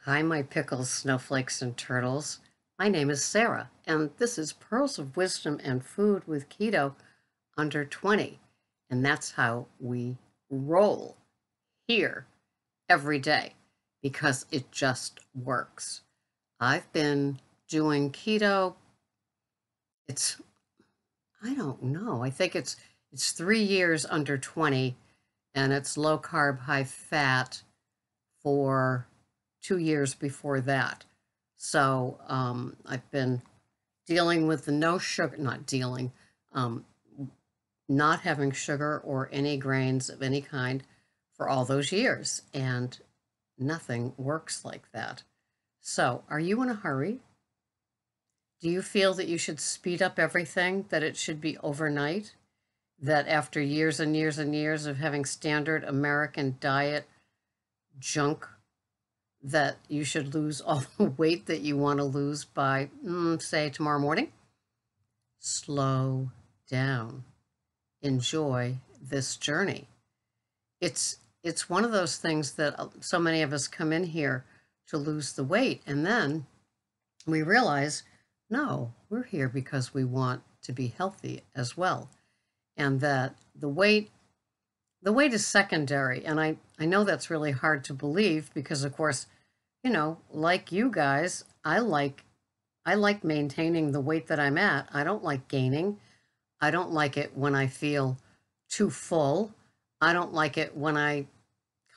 Hi, my pickles, snowflakes, and turtles. My name is Sarah, and this is Pearls of Wisdom and Food with Keto Under 20. And that's how we roll here every day because it just works. I've been doing keto. It's, I don't know, I think it's 3 years under 20, and it's low carb, high fat for 2 years before that. So I've been dealing with the no sugar, not dealing, um, not having sugar or any grains of any kind for all those years. And nothing works like that. So are you in a hurry? Do you feel that you should speed up everything, that it should be overnight? That after years and years and years of having standard American diet junk, that you should lose all the weight that you want to lose by, say, tomorrow morning? Slow down. Enjoy this journey. It's one of those things that so many of us come in here to lose the weight, and then we realize, no, we're here because we want to be healthy as well, and that the weight is secondary. And I know that's really hard to believe because, of course, like you guys, I like maintaining the weight that I'm at. I don't like gaining. I don't like it when I feel too full. I don't like it when I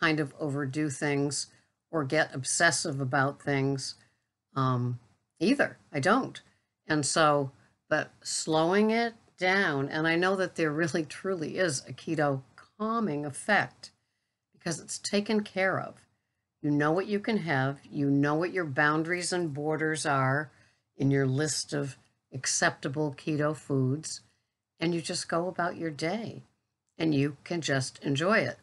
kind of overdo things or get obsessive about things, either. I don't. And so, but slowing it down, and I know that there really truly is a keto calming effect because it's taken care of. You know what you can have. You know what your boundaries and borders are in your list of acceptable keto foods, and you just go about your day and you can just enjoy it.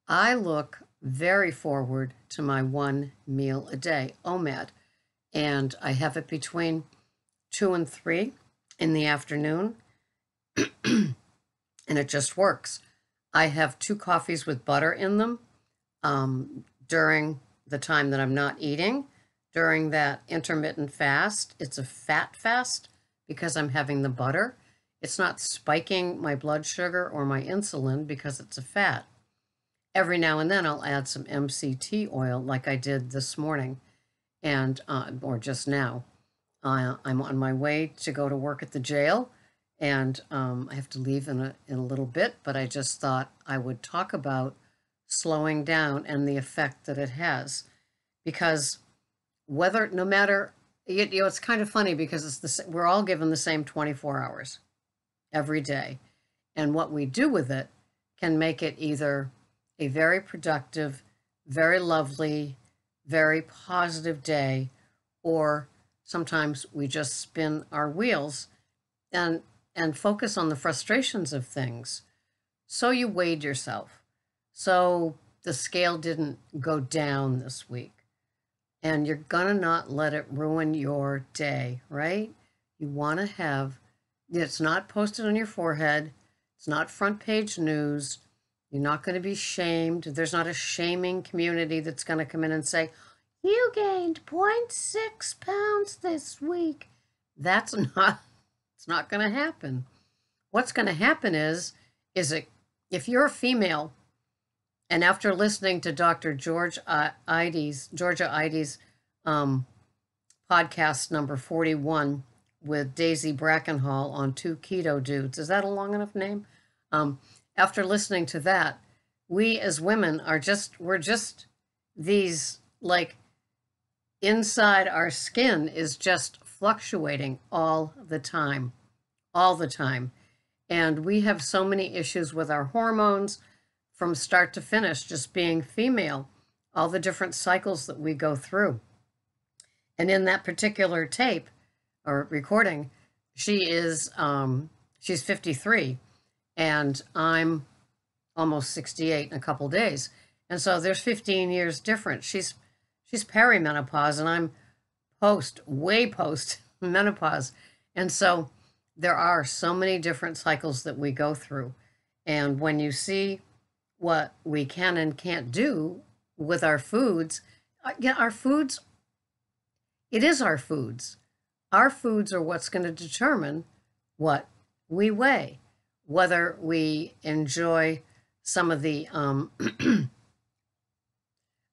I look very forward to my one meal a day, OMAD, and I have it between 2 and 3 in the afternoon, and it just works. I have 2 coffees with butter in them during the time that I'm not eating. During that intermittent fast, it's a fat fast because I'm having the butter. It's not spiking my blood sugar or my insulin because it's a fat. Every now and then I'll add some MCT oil like I did this morning and or just now. I'm on my way to go to work at the jail, and I have to leave in a little bit, but I just thought I would talk about slowing down and the effect that it has. Because no matter, it's kind of funny because we're all given the same 24 hours every day. And what we do with it can make it either a very productive, very lovely, very positive day, or sometimes we just spin our wheels and focus on the frustrations of things. So you weighed yourself. So the scale didn't go down this week. And you're gonna not let it ruin your day, right? You want to have it's not posted on your forehead. It's not front page news. You're not going to be shamed. There's not a shaming community that's going to come in and say, you gained 0.6 pounds this week. That's not, it's not going to happen. What's going to happen is if you're a female, and after listening to Dr. Georgia Ides, podcast number 41 with Daisy Brackenhall on Two Keto Dudes, is that a long enough name? After listening to that, we as women we're just these, like, inside our skin is just fluctuating all the time. And we have so many issues with our hormones from start to finish, just being female, all the different cycles that we go through. And in that particular tape or recording, she's 53 and I'm almost 68 in a couple days. And so there's 15 years difference. She's perimenopause and I'm way post menopause. And so there are so many different cycles that we go through. And when you see what we can and can't do with our foods, our foods It is our foods. Our foods are what's going to determine what we weigh, whether we enjoy some of the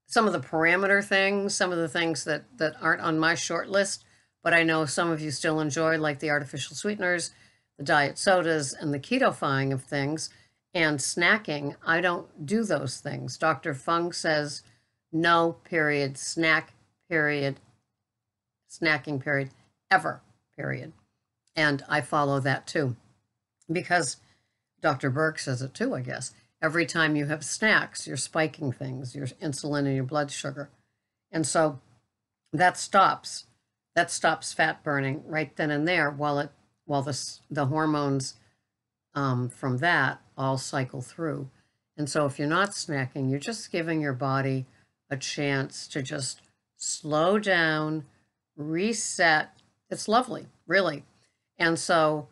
some of the parameter things, some of the things that aren't on my short list, but I know some of you still enjoy, like the artificial sweeteners, the diet sodas, and the keto-fying of things, and snacking. I don't do those things. Dr. Fung says no, period, snack, period, snacking, period, ever, period. And I follow that too, because Dr. Burke says it too, I guess. Every time you have snacks, you're spiking things, your insulin and your blood sugar. And so that stops. That stops fat burning right then and there while the hormones from that all cycle through. And so if you're not snacking, you're just giving your body a chance to just slow down, reset. It's lovely, really. And so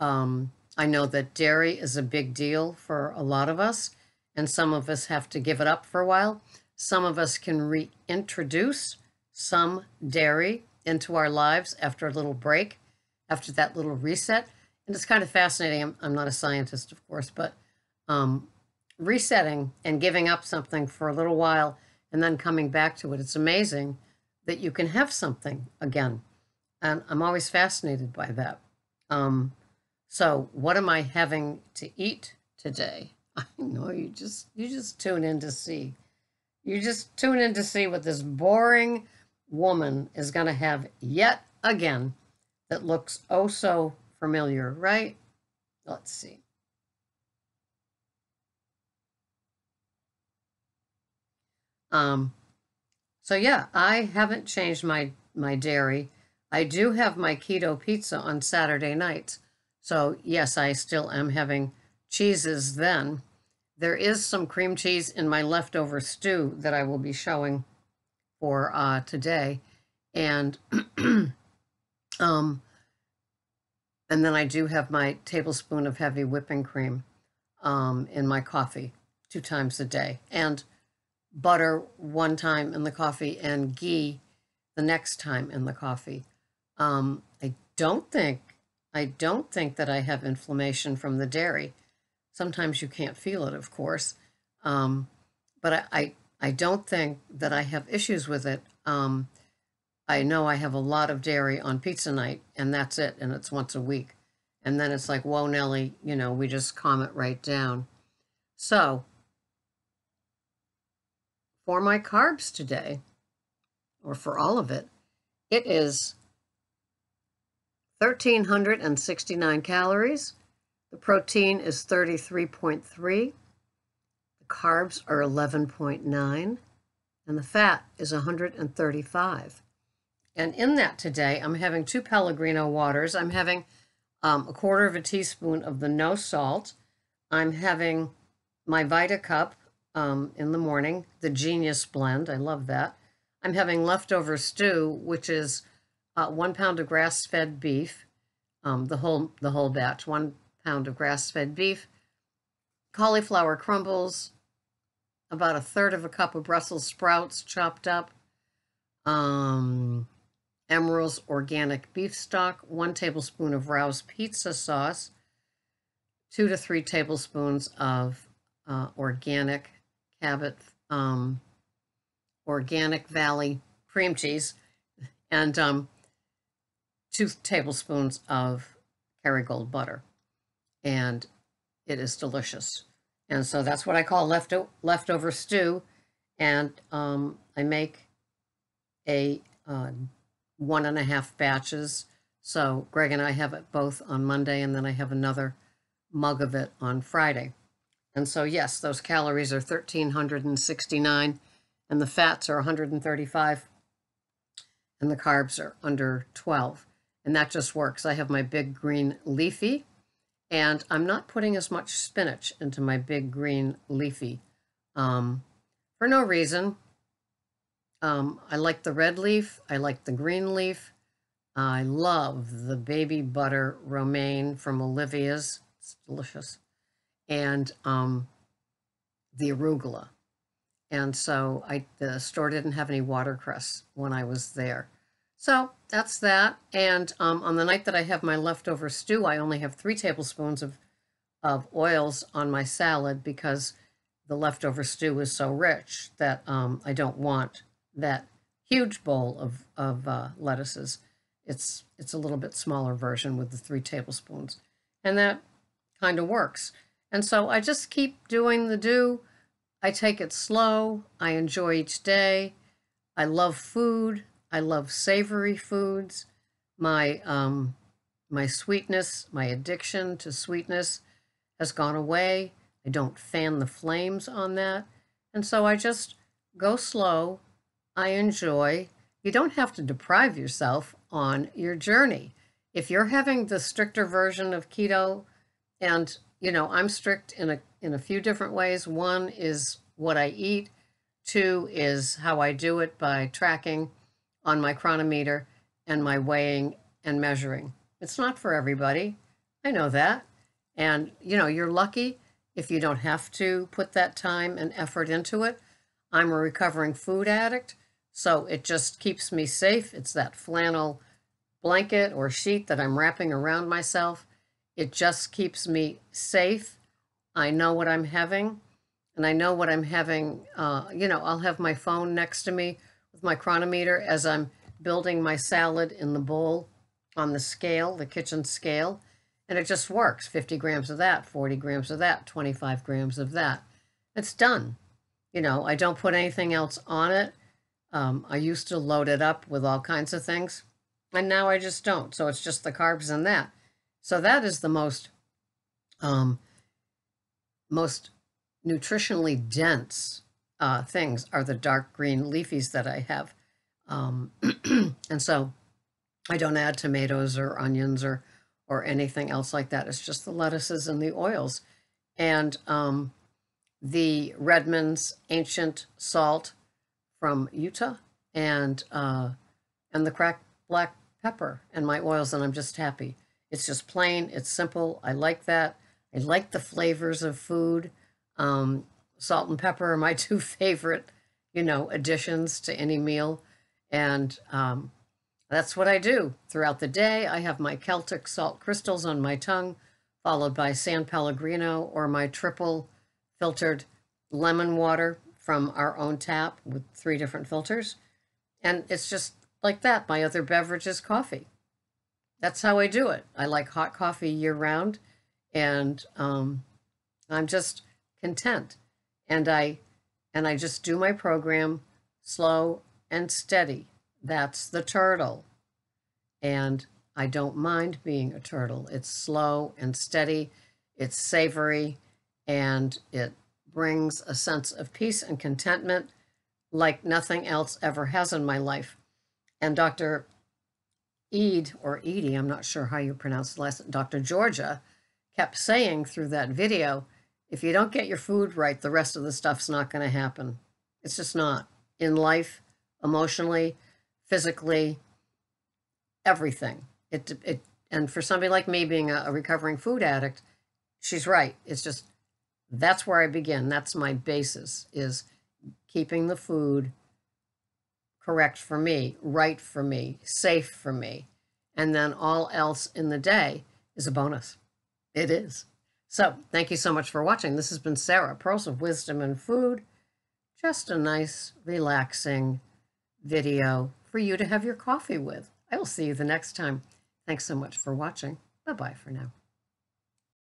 I know that dairy is a big deal for a lot of us, and some of us have to give it up for a while. Some of us can reintroduce some dairy into our lives after a little break, after that little reset. And it's kind of fascinating. I'm not a scientist, of course, but resetting and giving up something for a little while and then coming back to it. It's amazing that you can have something again. And I'm always fascinated by that. So what am I having to eat today? I know you just tune in to see. You just tune in to see what this boring woman is going to have yet again that looks oh so familiar, right? Let's see. So yeah, I haven't changed my dairy. I do have my keto pizza on Saturday nights. So yes, I still am having cheeses then. There is some cream cheese in my leftover stew that I will be showing for today. And and then I do have my tablespoon of heavy whipping cream in my coffee 2 times a day. And butter 1 time in the coffee and ghee the next time in the coffee. I don't think that I have inflammation from the dairy. Sometimes you can't feel it, of course, but I don't think that I have issues with it. I know I have a lot of dairy on pizza night, and that's it, and it's once a week. And then it's like, whoa, Nelly, we just calm it right down. So for my carbs today, or for all of it, it is 1,369 calories. The protein is 33.3. The carbs are 11.9. And the fat is 135. And in that today, I'm having 2 Pellegrino waters. I'm having a 1/4 teaspoon of the no salt. I'm having my Vita Cup in the morning, the Genius blend. I love that. I'm having leftover stew, which is 1 pound of grass-fed beef, the whole batch. 1 pound of grass-fed beef, cauliflower crumbles, about 1/3 of a cup of Brussels sprouts chopped up, Emeril's organic beef stock, 1 tablespoon of Rao's pizza sauce, 2 to 3 tablespoons of organic Cabot, Organic Valley cream cheese, and 2 tablespoons of Kerrygold butter. And it is delicious. And so that's what I call leftover stew. And I make a 1.5 batches. So Greg and I have it both on Monday, and then I have another mug of it on Friday. And so, yes, those calories are 1,369, and the fats are 135, and the carbs are under 12. And that just works. I have my big green leafy, and I'm not putting as much spinach into my big green leafy for no reason. I like the red leaf. I like the green leaf. I love the baby butter romaine from Olivia's. It's delicious. And the arugula. And so the store didn't have any watercress when I was there. So that's that. And on the night that I have my leftover stew, I only have 3 tablespoons of oils on my salad because the leftover stew is so rich that I don't want that huge bowl of lettuces. It's a little bit smaller version with the 3 tablespoons, and that kind of works. And so I just keep doing the do. I take it slow. I enjoy each day. I love food. I love savory foods. My sweetness, my addiction to sweetness has gone away. I don't fan the flames on that. And so I just go slow. I enjoy. You don't have to deprive yourself on your journey. If you're having the stricter version of keto, and I'm strict in a few different ways. One is what I eat. Two is how I do it by tracking on my chronometer and my weighing and measuring. It's not for everybody. I know that. And, you're lucky if you don't have to put that time and effort into it. I'm a recovering food addict, so it just keeps me safe. It's that flannel blanket or sheet that I'm wrapping around myself. It just keeps me safe. I know what I'm having, and I know what I'm having. I'll have my phone next to me with my chronometer as I'm building my salad in the bowl on the scale, the kitchen scale, and it just works. 50 grams of that, 40 grams of that, 25 grams of that. It's done. I don't put anything else on it. I used to load it up with all kinds of things, and now I just don't. So it's just the carbs in that. So that is the um, most nutritionally dense things are the dark green leafies that I have. And so I don't add tomatoes or onions or anything else like that. It's just the lettuces and the oils. And the Redmond's ancient salt from Utah and the cracked black pepper and my oils, and I'm just happy. It's just plain, it's simple. I like that. I like the flavors of food. Salt and pepper are my two favorite, additions to any meal. And that's what I do throughout the day. I have my Celtic salt crystals on my tongue, followed by San Pellegrino or my triple filtered lemon water from our own tap with 3 different filters. And it's just like that. My other beverage is coffee. That's how I do it. I like hot coffee year round, and I'm just content. And I just do my program slow and steady. That's the turtle. And I don't mind being a turtle. It's slow and steady. It's savory, and it brings a sense of peace and contentment like nothing else ever has in my life. And Dr. Eid, or Edie, I'm not sure how you pronounce the last, Dr. Georgia, kept saying through that video, if you don't get your food right, the rest of the stuff's not going to happen. It's just not. In life, emotionally, physically, everything. And for somebody like me being a recovering food addict, she's right. It's just, that's where I begin. That's my basis, is keeping the food correct for me, right for me, safe for me. And then all else in the day is a bonus. It is. So thank you so much for watching. This has been Sarah, Pearls of Wisdom and Food. Just a nice, relaxing video for you to have your coffee with. I will see you the next time. Thanks so much for watching. Bye-bye for now.